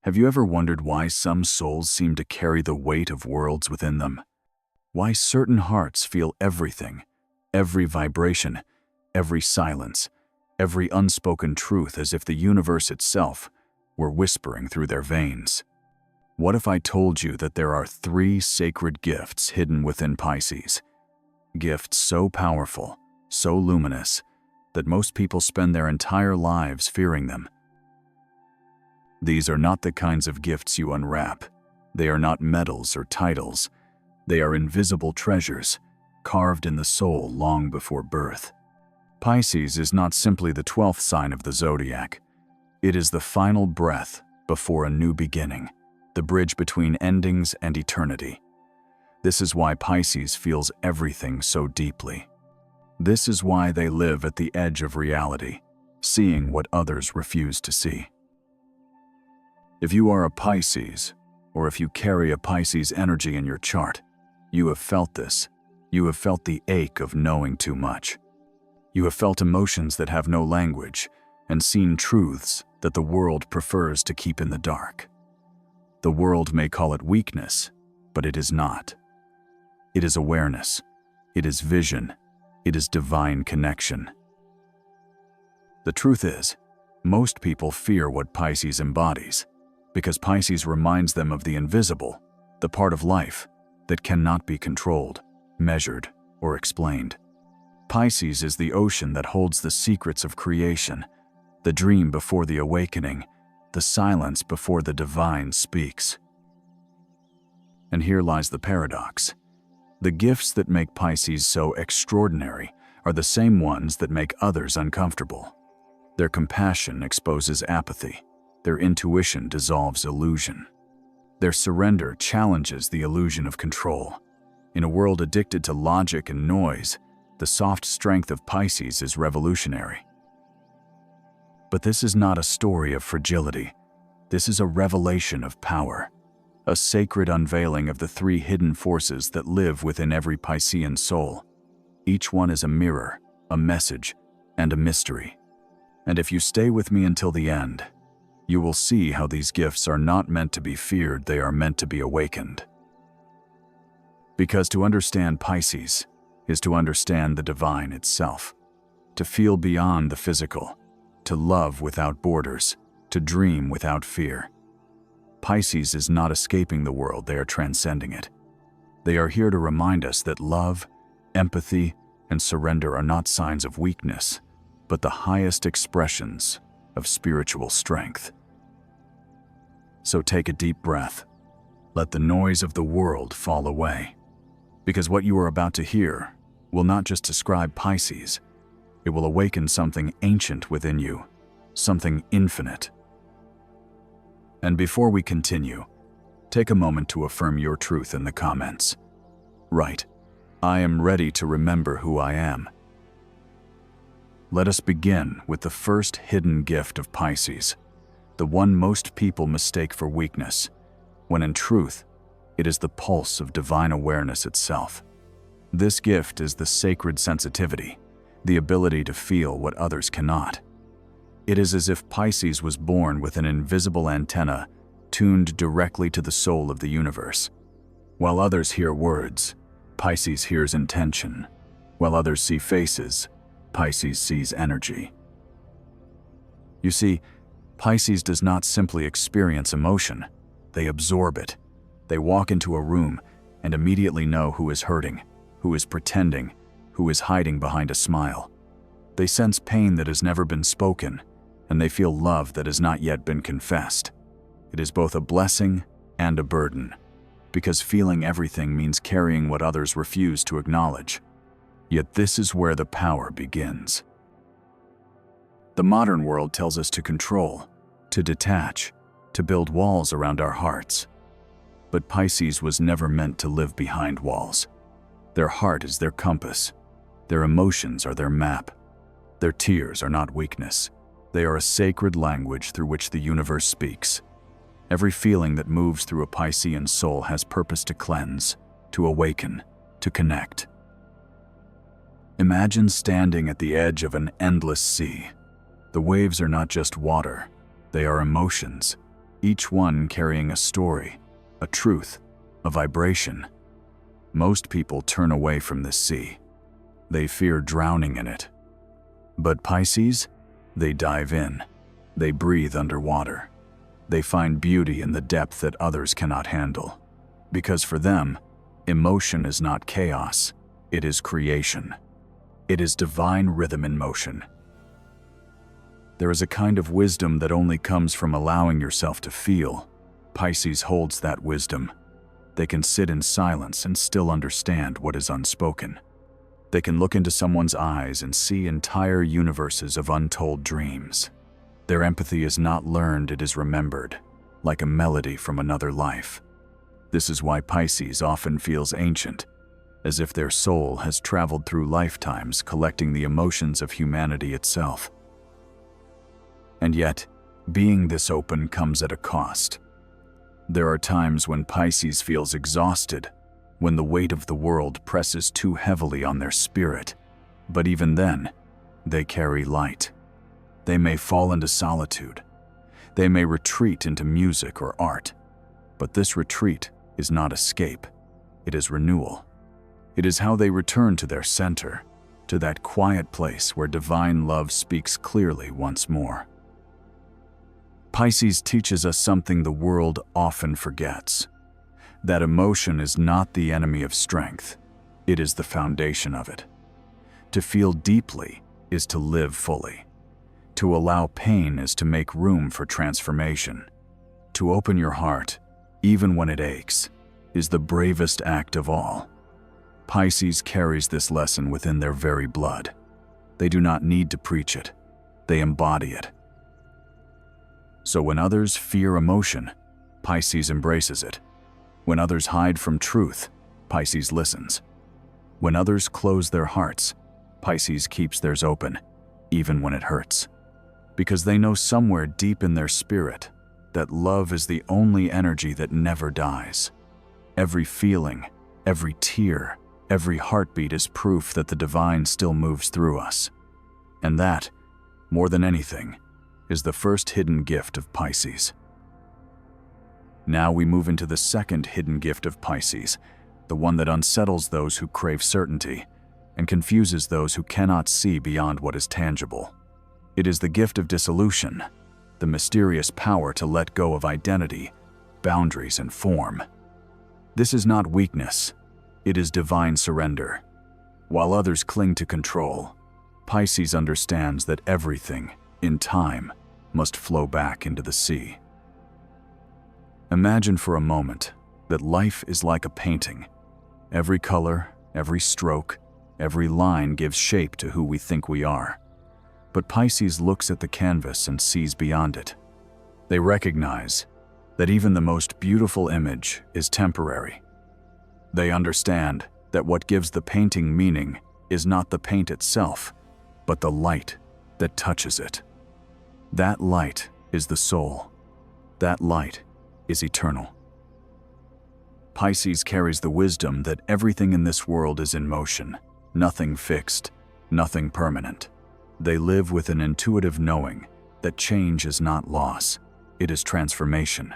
Have you ever wondered why some souls seem to carry the weight of worlds within them? Why certain hearts feel everything, every vibration, every silence, every unspoken truth, as if the universe itself were whispering through their veins? What if I told you that there are 3 sacred gifts hidden within Pisces? Gifts so powerful, so luminous, that most people spend their entire lives fearing them. These are not the kinds of gifts you unwrap. They are not medals or titles. They are invisible treasures, carved in the soul long before birth. Pisces is not simply the 12th sign of the zodiac. It is the final breath before a new beginning, the bridge between endings and eternity. This is why Pisces feels everything so deeply. This is why they live at the edge of reality, seeing what others refuse to see. If you are a Pisces, or if you carry a Pisces energy in your chart, you have felt this. You have felt the ache of knowing too much. You have felt emotions that have no language and seen truths that the world prefers to keep in the dark. The world may call it weakness, but it is not. It is awareness. It is vision. It is divine connection. The truth is, most people fear what Pisces embodies, because Pisces reminds them of the invisible, the part of life that cannot be controlled, measured, or explained. Pisces is the ocean that holds the secrets of creation, the dream before the awakening, the silence before the divine speaks. And here lies the paradox. The gifts that make Pisces so extraordinary are the same ones that make others uncomfortable. Their compassion exposes apathy. Their intuition dissolves illusion. Their surrender challenges the illusion of control. In a world addicted to logic and noise, the soft strength of Pisces is revolutionary. But this is not a story of fragility. This is a revelation of power, a sacred unveiling of the 3 hidden forces that live within every Piscean soul. Each one is a mirror, a message, and a mystery. And if you stay with me until the end, you will see how these gifts are not meant to be feared, they are meant to be awakened. Because to understand Pisces is to understand the divine itself, to feel beyond the physical, to love without borders, to dream without fear. Pisces is not escaping the world, they are transcending it. They are here to remind us that love, empathy, and surrender are not signs of weakness, but the highest expressions of spiritual strength. So take a deep breath. Let the noise of the world fall away. Because what you are about to hear will not just describe Pisces, it will awaken something ancient within you, something infinite. And before we continue, take a moment to affirm your truth in the comments. Write, "I am ready to remember who I am." Let us begin with the first hidden gift of Pisces, the one most people mistake for weakness, when in truth, it is the pulse of divine awareness itself. This gift is the sacred sensitivity, the ability to feel what others cannot. It is as if Pisces was born with an invisible antenna tuned directly to the soul of the universe. While others hear words, Pisces hears intention. While others see faces, Pisces sees energy. You see, Pisces does not simply experience emotion, they absorb it. They walk into a room and immediately know who is hurting, who is pretending, who is hiding behind a smile. They sense pain that has never been spoken, and they feel love that has not yet been confessed. It is both a blessing and a burden, because feeling everything means carrying what others refuse to acknowledge. Yet this is where the power begins. The modern world tells us to control, to detach, to build walls around our hearts. But Pisces was never meant to live behind walls. Their heart is their compass. Their emotions are their map. Their tears are not weakness. They are a sacred language through which the universe speaks. Every feeling that moves through a Piscean soul has purpose to cleanse, to awaken, to connect. Imagine standing at the edge of an endless sea. The waves are not just water, they are emotions. each one carrying a story, a truth, a vibration. Most people turn away from this sea. They fear drowning in it. But Pisces, they dive in. They breathe underwater. They find beauty in the depth that others cannot handle. Because for them, emotion is not chaos, it is creation. It is divine rhythm in motion. There is a kind of wisdom that only comes from allowing yourself to feel. Pisces holds that wisdom. They can sit in silence and still understand what is unspoken. They can look into someone's eyes and see entire universes of untold dreams. Their empathy is not learned, it is remembered, like a melody from another life. This is why Pisces often feels ancient, as if their soul has traveled through lifetimes collecting the emotions of humanity itself. And yet, being this open comes at a cost. There are times when Pisces feels exhausted, when the weight of the world presses too heavily on their spirit. But even then, they carry light. They may fall into solitude. They may retreat into music or art. But this retreat is not escape. It is renewal. It is how they return to their center, to that quiet place where divine love speaks clearly once more. Pisces teaches us something the world often forgets. That emotion is not the enemy of strength. It is the foundation of it. To feel deeply is to live fully. To allow pain is to make room for transformation. To open your heart, even when it aches, is the bravest act of all. Pisces carries this lesson within their very blood. They do not need to preach it. They embody it. So when others fear emotion, Pisces embraces it. When others hide from truth, Pisces listens. When others close their hearts, Pisces keeps theirs open, even when it hurts. Because they know somewhere deep in their spirit that love is the only energy that never dies. Every feeling, every tear, every heartbeat is proof that the divine still moves through us. And that, more than anything, is the first hidden gift of Pisces. Now we move into the second hidden gift of Pisces, the one that unsettles those who crave certainty and confuses those who cannot see beyond what is tangible. It is the gift of dissolution, the mysterious power to let go of identity, boundaries, and form. This is not weakness, it is divine surrender. While others cling to control, Pisces understands that everything, in time, must flow back into the sea. Imagine for a moment that life is like a painting. Every color, every stroke, every line gives shape to who we think we are. But Pisces looks at the canvas and sees beyond it. They recognize that even the most beautiful image is temporary. They understand that what gives the painting meaning is not the paint itself, but the light that touches it. That light is the soul. That light is eternal. Pisces carries the wisdom that everything in this world is in motion, nothing fixed, nothing permanent. They live with an intuitive knowing that change is not loss, it is transformation.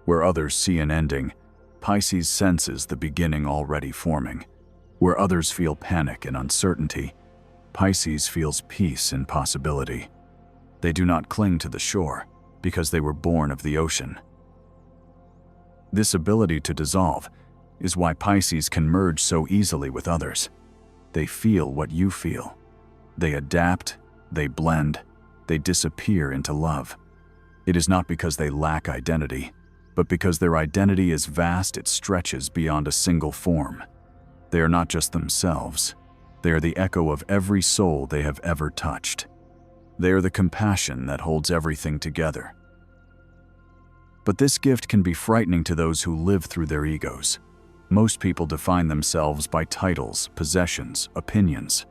Where others see an ending, Pisces senses the beginning already forming. Where others feel panic and uncertainty, Pisces feels peace and possibility. They do not cling to the shore because they were born of the ocean. This ability to dissolve is why Pisces can merge so easily with others. They feel what you feel. They adapt, they blend, they disappear into love. It is not because they lack identity, but because their identity is vast, it stretches beyond a single form. They are not just themselves. They are the echo of every soul they have ever touched. They are the compassion that holds everything together. But this gift can be frightening to those who live through their egos. Most people define themselves by titles, possessions, opinions.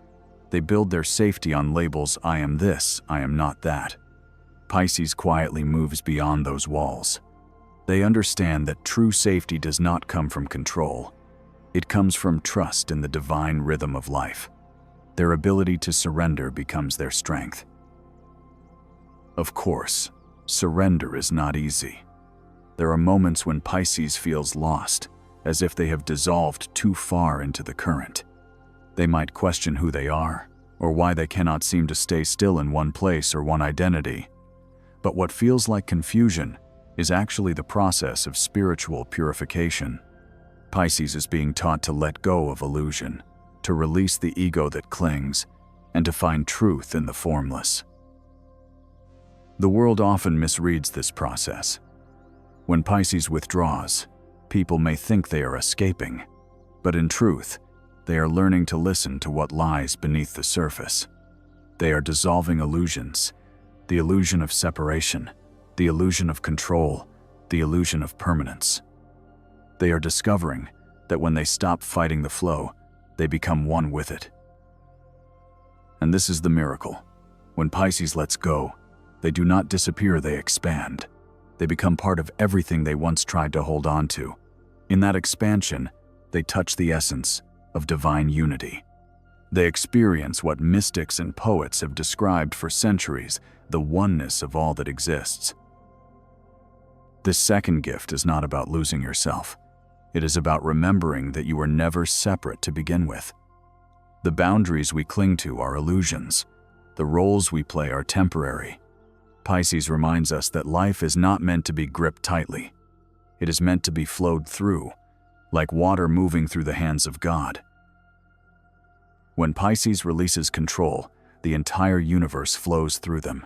They build their safety on labels, I am this, I am not that. Pisces quietly moves beyond those walls. They understand that true safety does not come from control. It comes from trust in the divine rhythm of life. Their ability to surrender becomes their strength. Of course, surrender is not easy. There are moments when Pisces feels lost, as if they have dissolved too far into the current. They might question who they are, or why they cannot seem to stay still in one place or one identity. But what feels like confusion is actually the process of spiritual purification. Pisces is being taught to let go of illusion, to release the ego that clings, and to find truth in the formless. The world often misreads this process. When Pisces withdraws, people may think they are escaping, but in truth, they are learning to listen to what lies beneath the surface. They are dissolving illusions, the illusion of separation, the illusion of control, the illusion of permanence. They are discovering that when they stop fighting the flow, they become one with it. And this is the miracle. When Pisces lets go, they do not disappear, they expand. They become part of everything they once tried to hold on to. In that expansion, they touch the essence of divine unity. They experience what mystics and poets have described for centuries, the oneness of all that exists. This second gift is not about losing yourself. It is about remembering that you were never separate to begin with. The boundaries we cling to are illusions. The roles we play are temporary. Pisces reminds us that life is not meant to be gripped tightly. It is meant to be flowed through, like water moving through the hands of God. When Pisces releases control, the entire universe flows through them.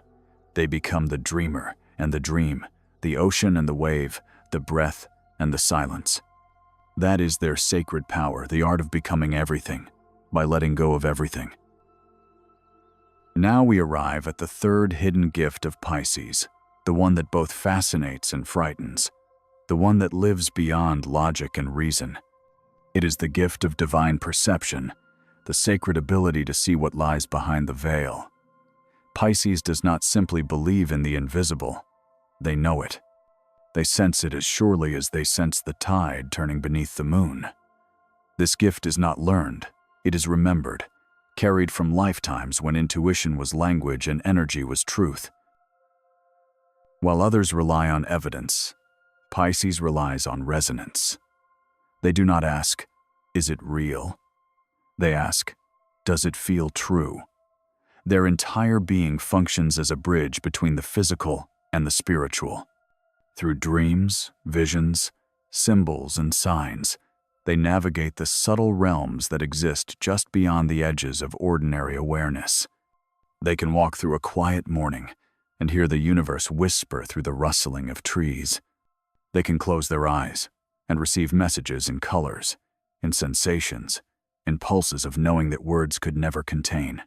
They become the dreamer and the dream, the ocean and the wave, the breath and the silence. That is their sacred power, the art of becoming everything, by letting go of everything. Now we arrive at the third hidden gift of Pisces, the one that both fascinates and frightens, the one that lives beyond logic and reason. It is the gift of divine perception, the sacred ability to see what lies behind the veil. Pisces does not simply believe in the invisible, they know it. They sense it as surely as they sense the tide turning beneath the moon. This gift is not learned, it is remembered, carried from lifetimes when intuition was language and energy was truth. While others rely on evidence, Pisces relies on resonance. They do not ask, "Is it real?" They ask, "Does it feel true?" Their entire being functions as a bridge between the physical and the spiritual. Through dreams, visions, symbols, and signs, they navigate the subtle realms that exist just beyond the edges of ordinary awareness. They can walk through a quiet morning and hear the universe whisper through the rustling of trees. They can close their eyes and receive messages in colors, in sensations, in pulses of knowing that words could never contain.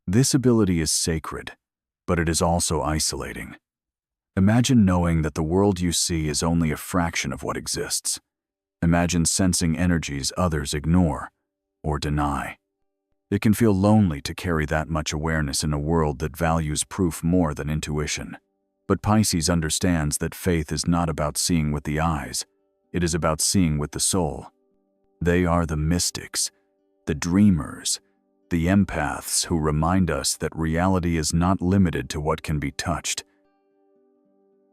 This ability is sacred, but it is also isolating. Imagine knowing that the world you see is only a fraction of what exists. Imagine sensing energies others ignore or deny. It can feel lonely to carry that much awareness in a world that values proof more than intuition. But Pisces understands that faith is not about seeing with the eyes, it is about seeing with the soul. They are the mystics, the dreamers, the empaths who remind us that reality is not limited to what can be touched.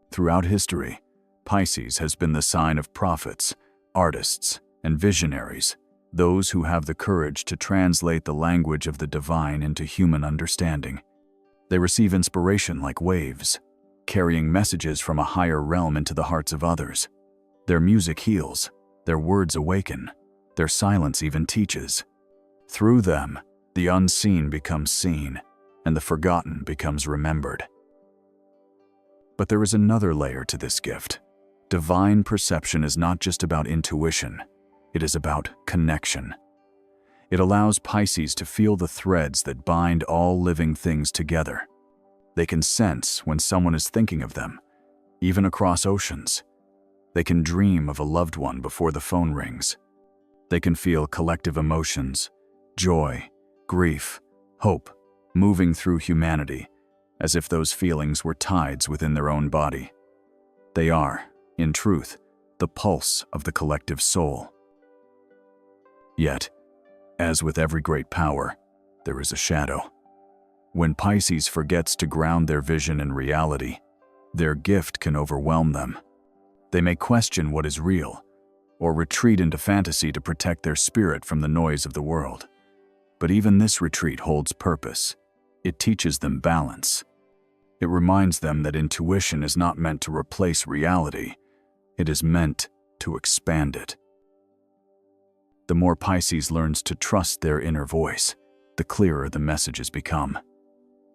Throughout history, Pisces has been the sign of prophets, artists, and visionaries, those who have the courage to translate the language of the divine into human understanding. They receive inspiration like waves, carrying messages from a higher realm into the hearts of others. Their music heals, their words awaken, their silence even teaches. Through them, the unseen becomes seen, and the forgotten becomes remembered. But there is another layer to this gift. Divine perception is not just about intuition, it is about connection. It allows Pisces to feel the threads that bind all living things together. They can sense when someone is thinking of them, even across oceans. They can dream of a loved one before the phone rings. They can feel collective emotions, joy, grief, hope, moving through humanity, as if those feelings were tides within their own body. They are, in truth, the pulse of the collective soul. Yet, as with every great power, there is a shadow. When Pisces forgets to ground their vision in reality, Their gift can overwhelm them. They may question what is real, or retreat into fantasy to protect their spirit from the noise of the world. But even this retreat holds purpose. It teaches them balance. It reminds them that intuition is not meant to replace reality. It is meant to expand it. The more Pisces learns to trust their inner voice, the clearer the messages become.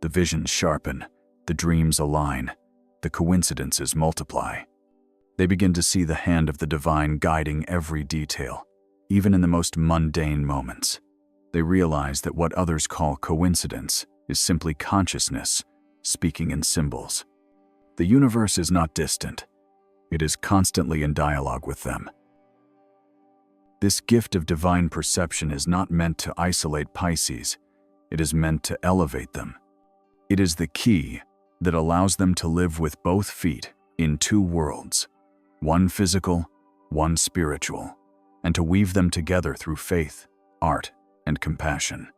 The visions sharpen, the dreams align, the coincidences multiply. They begin to see the hand of the divine guiding every detail, even in the most mundane moments. They realize that what others call coincidence is simply consciousness speaking in symbols. The universe is not distant. It is constantly in dialogue with them. This gift of divine perception is not meant to isolate Pisces. It is meant to elevate them. It is the key that allows them to live with both feet in two worlds, one physical, one spiritual, and to weave them together through faith, art, and compassion.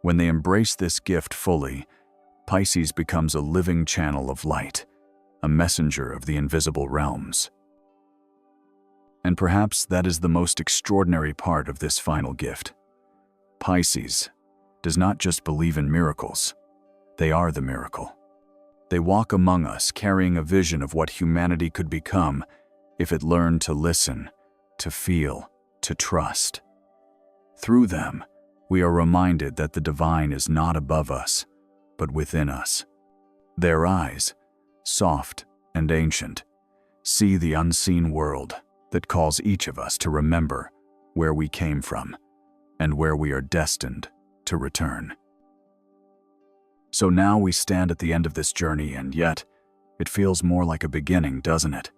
When they embrace this gift fully, Pisces becomes a living channel of light, a messenger of the invisible realms. And perhaps that is the most extraordinary part of this final gift. Pisces does not just believe in miracles. They are the miracle. They walk among us carrying a vision of what humanity could become if it learned to listen, to feel, to trust. Through them, we are reminded that the divine is not above us, but within us. Their eyes, soft and ancient, see the unseen world that calls each of us to remember where we came from and where we are destined to return. So now we stand at the end of this journey, and yet it feels more like a beginning, doesn't it?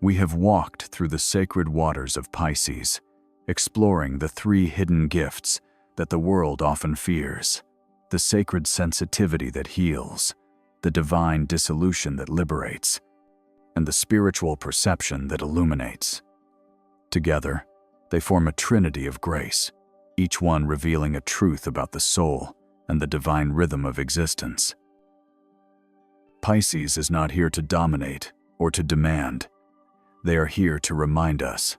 We have walked through the sacred waters of Pisces, exploring the three hidden gifts that the world often fears: the sacred sensitivity that heals, the divine dissolution that liberates, and the spiritual perception that illuminates. Together, they form a trinity of grace, each one revealing a truth about the soul and the divine rhythm of existence. Pisces is not here to dominate or to demand. They are here to remind us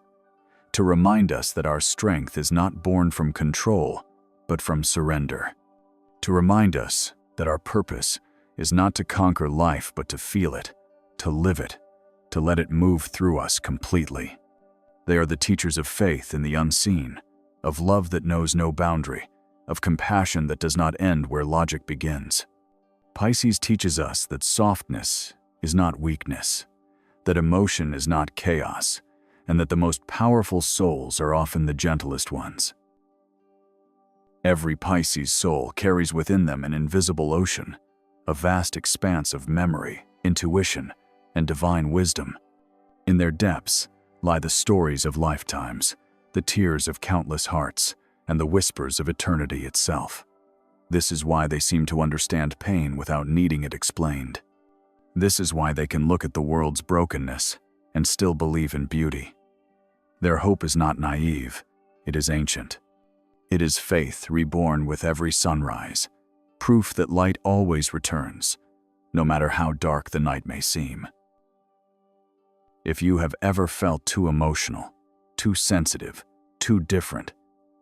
that our strength is not born from control, but from surrender. To remind us that our purpose is not to conquer life, but to feel it, to live it, to let it move through us completely. They are the teachers of faith in the unseen, of love that knows no boundary, of compassion that does not end where logic begins. Pisces teaches us that softness is not weakness, that emotion is not chaos, and that the most powerful souls are often the gentlest ones. Every Pisces soul carries within them an invisible ocean, a vast expanse of memory, intuition, and divine wisdom. In their depths lie the stories of lifetimes, the tears of countless hearts, and the whispers of eternity itself. This is why they seem to understand pain without needing it explained. This is why they can look at the world's brokenness and still believe in beauty. Their hope is not naive, it is ancient. It is faith reborn with every sunrise, proof that light always returns, no matter how dark the night may seem. If you have ever felt too emotional, too sensitive, too different,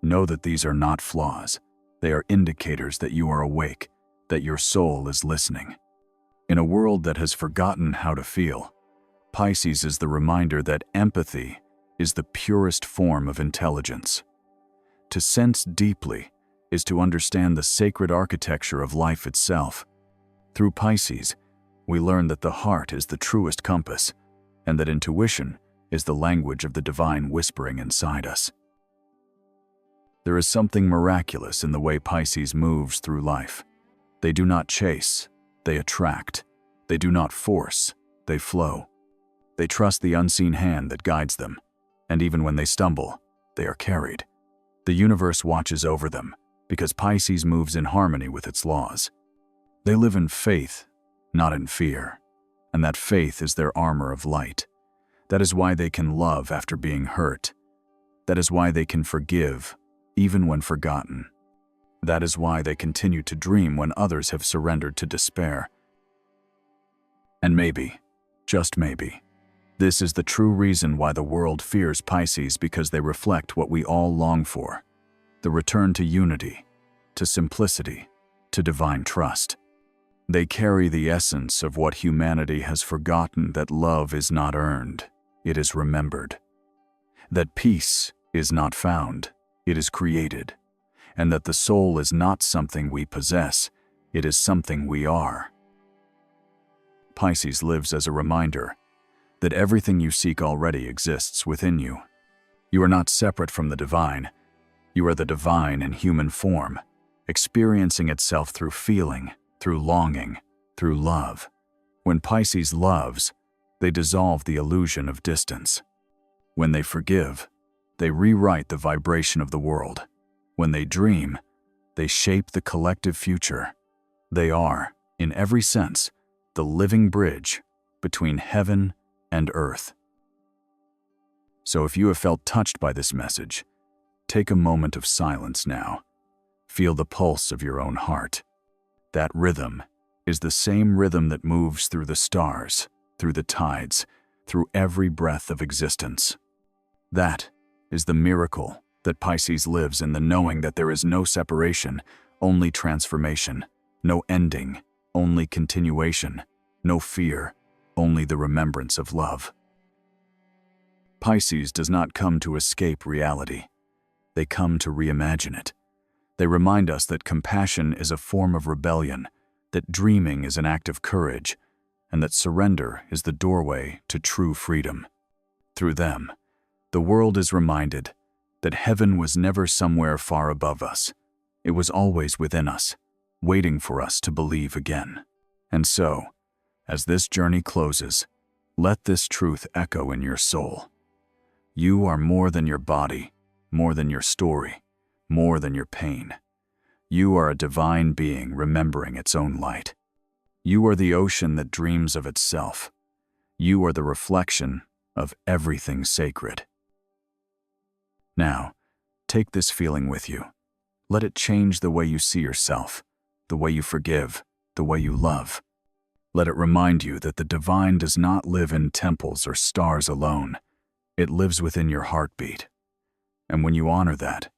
know that these are not flaws. They are indicators that you are awake, that your soul is listening. In a world that has forgotten how to feel, Pisces is the reminder that empathy is the purest form of intelligence. To sense deeply is to understand the sacred architecture of life itself. Through Pisces, we learn that the heart is the truest compass, and that intuition is the language of the divine whispering inside us. There is something miraculous in the way Pisces moves through life. They do not chase, they attract. They do not force, they flow. They trust the unseen hand that guides them, and even when they stumble, they are carried. The universe watches over them because Pisces moves in harmony with its laws. They live in faith, not in fear, and that faith is their armor of light. That is why they can love after being hurt. That is why they can forgive, even when forgotten. That is why they continue to dream when others have surrendered to despair. And maybe, just maybe. This is the true reason why the world fears Pisces, because they reflect what we all long for: the return to unity, to simplicity, to divine trust. They carry the essence of what humanity has forgotten: that love is not earned, it is remembered. That peace is not found, it is created. And that the soul is not something we possess, it is something we are. Pisces lives as a reminder that everything you seek already exists within you. You are not separate from the divine. You are the divine in human form, experiencing itself through feeling, through longing, through love. When Pisces loves, they dissolve the illusion of distance. When they forgive, they rewrite the vibration of the world. When they dream, they shape the collective future. They are, in every sense, the living bridge between heaven and earth. So if you have felt touched by this message, take a moment of silence now. Feel the pulse of your own heart. That rhythm is the same rhythm that moves through the stars, through the tides, through every breath of existence. That is the miracle that Pisces lives in, the knowing that there is no separation, only transformation, no ending, only continuation, no fear, only the remembrance of love. Pisces does not come to escape reality. They come to reimagine it. They remind us that compassion is a form of rebellion, that dreaming is an act of courage, and that surrender is the doorway to true freedom. Through them, the world is reminded that heaven was never somewhere far above us. It was always within us, waiting for us to believe again. And so, as this journey closes, let this truth echo in your soul. You are more than your body, more than your story, more than your pain. You are a divine being remembering its own light. You are the ocean that dreams of itself. You are the reflection of everything sacred. Now, take this feeling with you. Let it change the way you see yourself, the way you forgive, the way you love. Let it remind you that the divine does not live in temples or stars alone. It lives within your heartbeat. And when you honor that,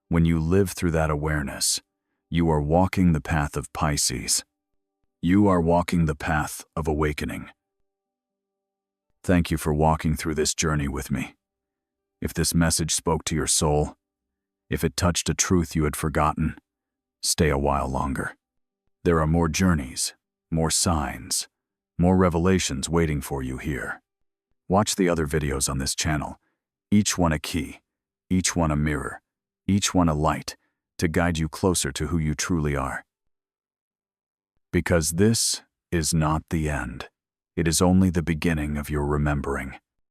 when you live through that awareness, you are walking the path of Pisces. You are walking the path of awakening. Thank you for walking through this journey with me. If this message spoke to your soul, if it touched a truth you had forgotten, stay a while longer. There are more journeys, more signs, more revelations waiting for you here. Watch the other videos on this channel, each one a key, each one a mirror, each one a light to guide you closer to who you truly are. Because this is not the end. It is only the beginning of your remembering.